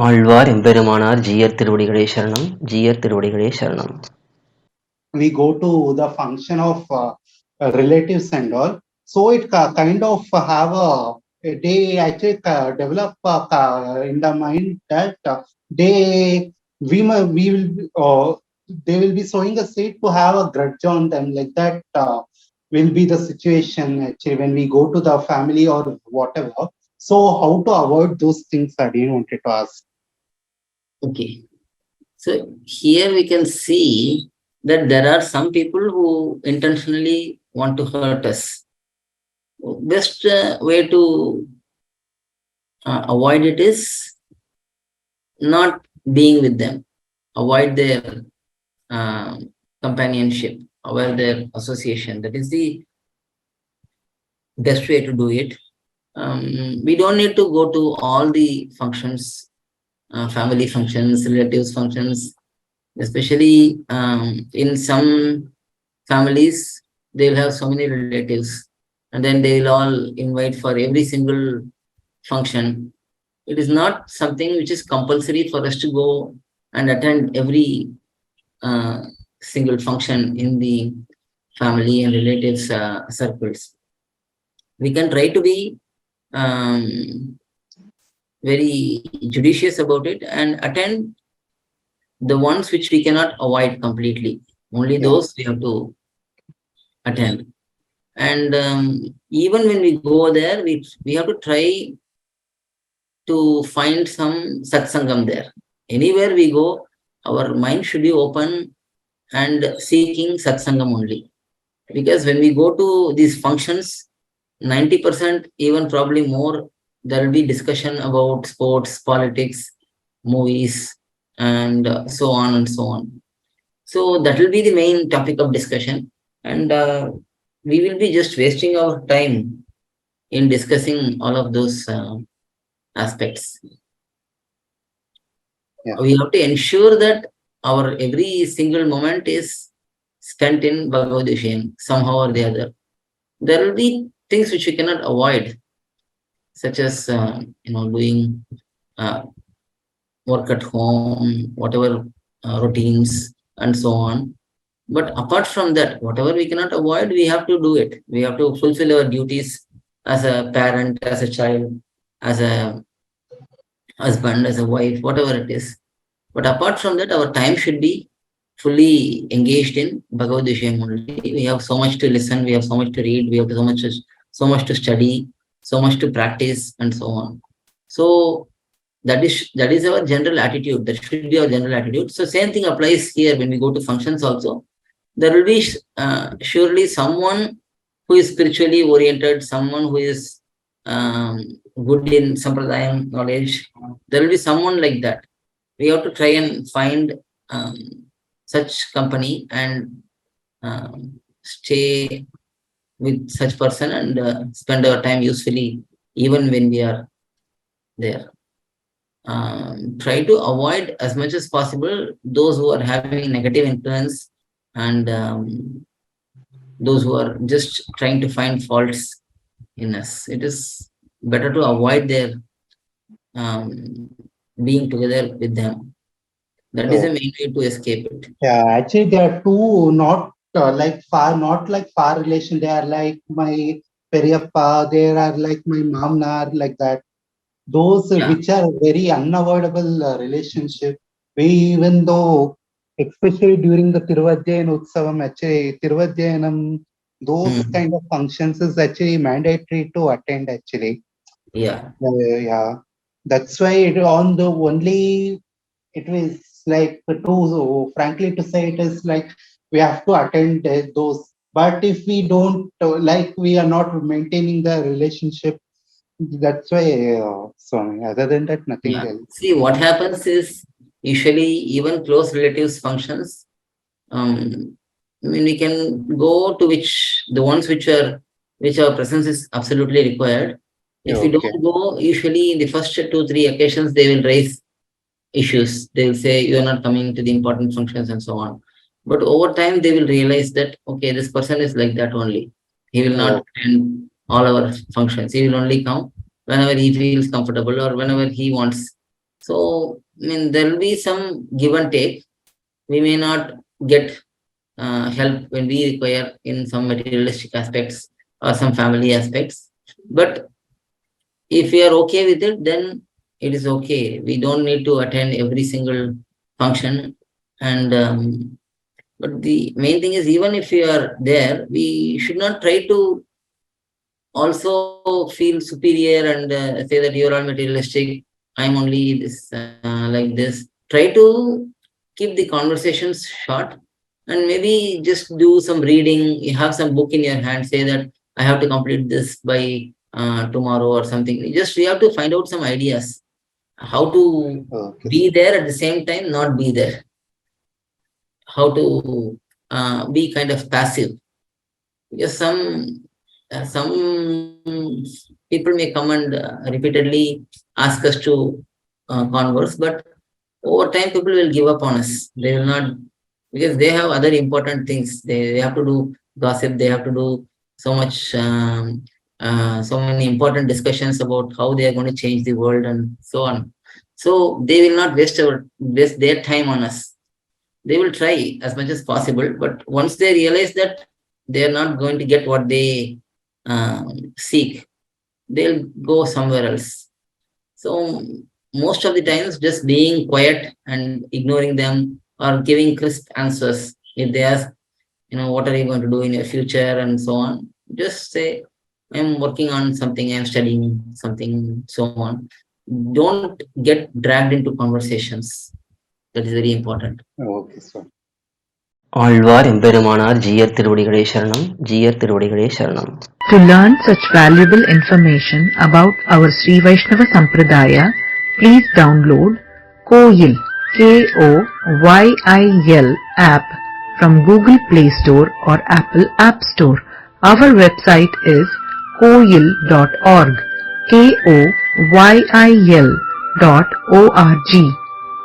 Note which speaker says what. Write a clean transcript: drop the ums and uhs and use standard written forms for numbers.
Speaker 1: ஆழ்வார் எம்பெருமானார் ஜீயர் திருவடிகளே சரணம். ஜீயர் திருவடிகளே சரணம்.
Speaker 2: We go to the function of relatives and all. So it kind of have they actually develop in the mind that we will they will be sowing a seed to have a grudge on them, like that will be the situation actually when we go to the family or whatever. So how to avoid those things, I didn't wanted to ask.
Speaker 3: Okay. So here we can see that there are some people who intentionally want to hurt us. Best way to avoid it is not being with them. Avoid their companionship, avoid their association. That is the best way to do it. We don't need to go to all the functions, family functions, relatives functions. Especially in some families, they'll have so many relatives, and then they will all invite for every single function. It is not something which is compulsory for us to go and attend every single function in the family and relatives circles. We can try to be very judicious about it and attend the ones which we cannot avoid completely. Only those we have to attend. And even when we go there, we have to try to find some satsangam there. Anywhere we go, our mind should be open and seeking satsangam only. Because when we go to these functions, 90%, even probably more, there will be discussion about sports, politics, movies, and so on and so on. So that will be the main topic of discussion, and we will be just wasting our time in discussing all of those aspects. We have to ensure that our every single moment is spent in Bhagavad Vishayam somehow or the other. There will be things which we cannot avoid, such as doing work at home, whatever routines and so on. But apart from that, whatever we cannot avoid, we have to do it. We have to fulfill our duties as a parent, as a child, as a husband, as a wife, whatever it is. But apart from that, our time should be fully engaged in Bhagavad Vishayam only. We have so much to listen, we have so much to read, we have so much to study, so much to practice, and so on. So that is our general attitude. That should be our general attitude. So same thing applies here when we go to functions also. There will be surely someone who is spiritually oriented, someone who is good in sampradayam knowledge. There will be someone like that. We have to try and find such company and stay with such person and spend our time usefully even when we are there. Try to avoid as much as possible those who are having negative influence and those who are just trying to find faults in us. It is better to avoid their being together with them. That is the main way to escape it.
Speaker 2: Yeah, actually there are two not like far relation. They are like my Periyappa, they are like my Mamnar, like that. Those which are very unavoidable relationship. We, even though, especially during the Tiruvadhyayana Utsavam, actually Tiruvadhyayanam, those kind of functions is actually mandatory to attend actually. Yeah. That's why it is like frankly to say, it is like we have to attend those. But if we don't we are not maintaining the relationship, that's why other than that, nothing else.
Speaker 3: See, what happens is usually even close relatives functions, we can go to the ones which our presence is absolutely required. If we don't go, usually in the first 2-3 occasions they will raise issues. They will say you are not coming to the important functions and so on. But over time they will realize that okay, this person is like that only. He will not attend all our functions. He will only come whenever he feels comfortable or whenever he wants So, I mean, there will be some give and take. We may not get help when we require in some materialistic aspects or some family aspects. But if we are okay with it, then it is okay. We don't need to attend every single function. And but the main thing is, even if we are there, we should not try to also feel superior and say that you're all materialistic. I'm only this like this. Try to keep the conversations short and maybe just do some reading. You have some book in your hand, say that I have to complete this by tomorrow or something. Just we have to find out some ideas how to
Speaker 2: Okay.
Speaker 3: be there at the same time, not be there. How to be kind of passive. Because some people may come and repeatedly ask us to converse, but over time people will give up on us. They will not, because they have other important things. They have to do gossip. They have to do so much, so many important discussions about how they are going to change the world and so on. So they will not waste their time on us. They will try as much as possible, but once they realize that they are not going to get what they seek, they'll go somewhere else. So most of the times, just being quiet and ignoring them or giving crisp answers. If they ask, what are you going to do in your future and so on, just say, I'm working on something, I'm studying something, so on. Don't get dragged into conversations. That is very important.
Speaker 2: Okay, sir.
Speaker 1: Alvar எம்பெருமானார் ஜீயர் திருவடிகளே சரணம். ஜீயர் திருவடிகளே சரணம்.
Speaker 4: To learn such valuable information about our Sri Vaishnava Sampradaya, please download Koyil, KOYIL app from Google Play Store or Apple App Store. Our website is koyil.org, KOYIL.org.